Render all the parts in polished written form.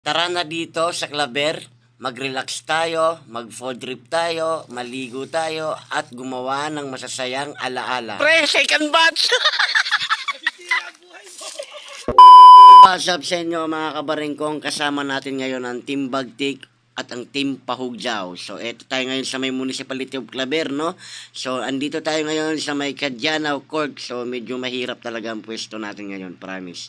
Tara na dito sa Claver, mag-relax tayo, mag-food trip tayo, maligo tayo, at gumawa ng masasayang alaala. Pre, second batch! What's up sa inyo mga kabaringkong, kasama natin ngayon ang Team Bagtik at ang Team Pahugjaw. So eto tayo ngayon sa may Municipality of Claver, no? So andito tayo ngayon sa may Kadyanaw Court. So medyo mahirap talaga ang pwesto natin ngayon, promise.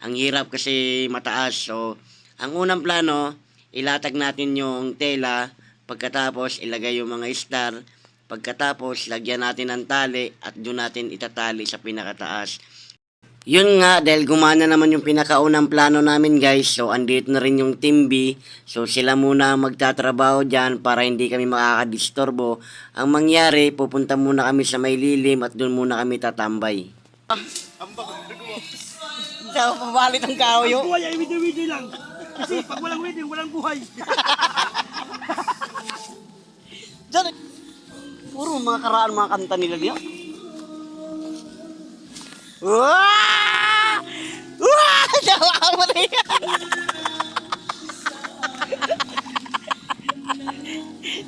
Ang hirap kasi mataas. So ang unang plano, ilatag natin yung tela, pagkatapos ilagay yung mga star, pagkatapos lagyan natin ng tali at doon natin itatali sa pinakataas. Yun nga, dahil gumana naman yung pinakaunang plano namin guys, so andito na rin yung Team B, so sila muna magtatrabaho dyan para hindi kami makakadisturbo. Ang mangyari, pupunta muna kami sa may lilim at doon muna kami tatambay. Daw, pabalit ang kahoy. Ang buhay ay video-video lang. Kasi pag walang video, walang buhay. Diyan, puro mga karaan mga kanta nila diyan. Wah! Wah! Dawa ka mo rin.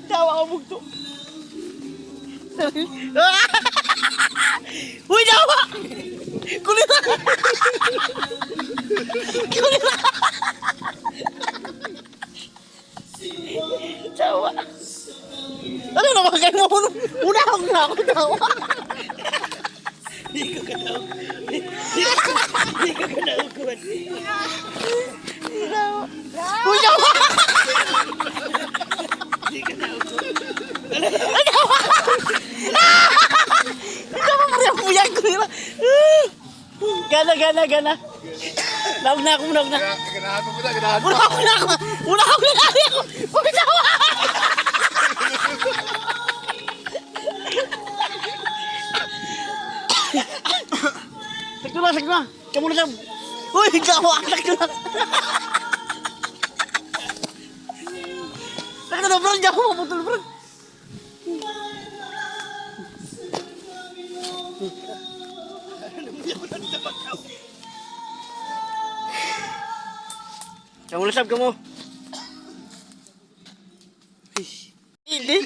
Dawa ka bugto. Uy, dawa! Kulita! Kulita! Dawa! Ano naman kayo mo? Unahog na ako, dawa! Hindi ka kanaog. Hindi ka kanaoguan. Uy, dawa! Hindi ka kanaoguan. Dawa! Dawa mo rin ang buyag ko nila. Gana. Naog na ako. Ganahan mo na, ganahan mo. Una ako. Uy, dawa! Sakto na. Kamu na siya. Uy, dawa! Sakto na, bro. Dawa mo, putol, bro. Kamu lusab kamu. Hindi.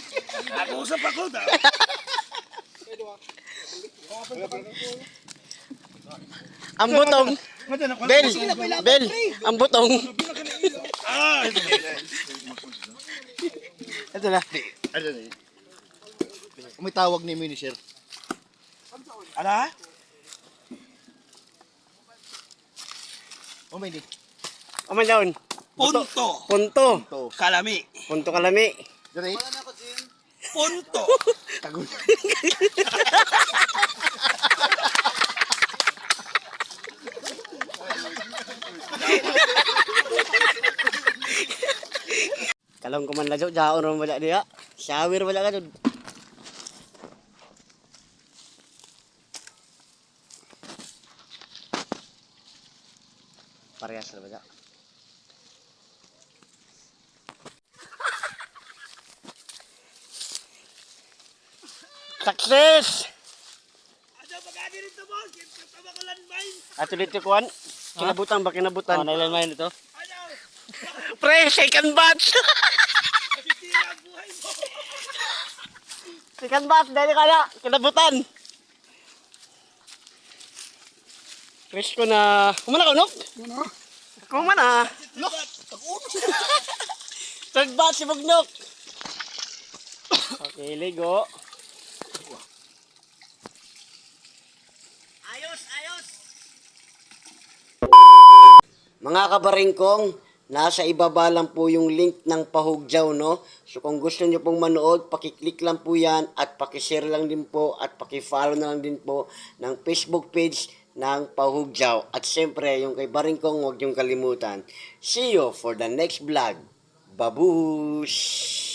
Nag-uusap ako. Ang butong. Bel. Ang butong. Ah! Ito na. Umitawag ni Minisher. Ala? Oh, may di. Aman daon. Punto. Punto Kalami. kalami. Dali. Punto. Tagol. Kalong ko man lajo, jaon ron wala diya. Shower wala ka dun. Parehas na ba? Success! Ano pag-adi rito, boss? Kasama ko landmine. Ato dito kuan. Kinabutan ba kinabutan? Nailan mo ito? Ano? Pre, second batch! Masisira ang buhay mo. Second batch, dali kaya. Kinabutan. Fresh ko na. Kumana ka, Nok? Kumana. Look! Pag-uno siya. Third batch, si Bugnok. Okay, ligo. Ayos. Mga kabaringkong, nasa ibaba lang po yung link ng Pahugjaw, no? So kung gusto nyo pong manood, pakiclick lang po yan at pakishare lang din po at pakifollow na lang din po ng Facebook page ng Pahugjaw. At siyempre, yung kay Baringkong, huwag yung kalimutan. See you for the next vlog. Babush!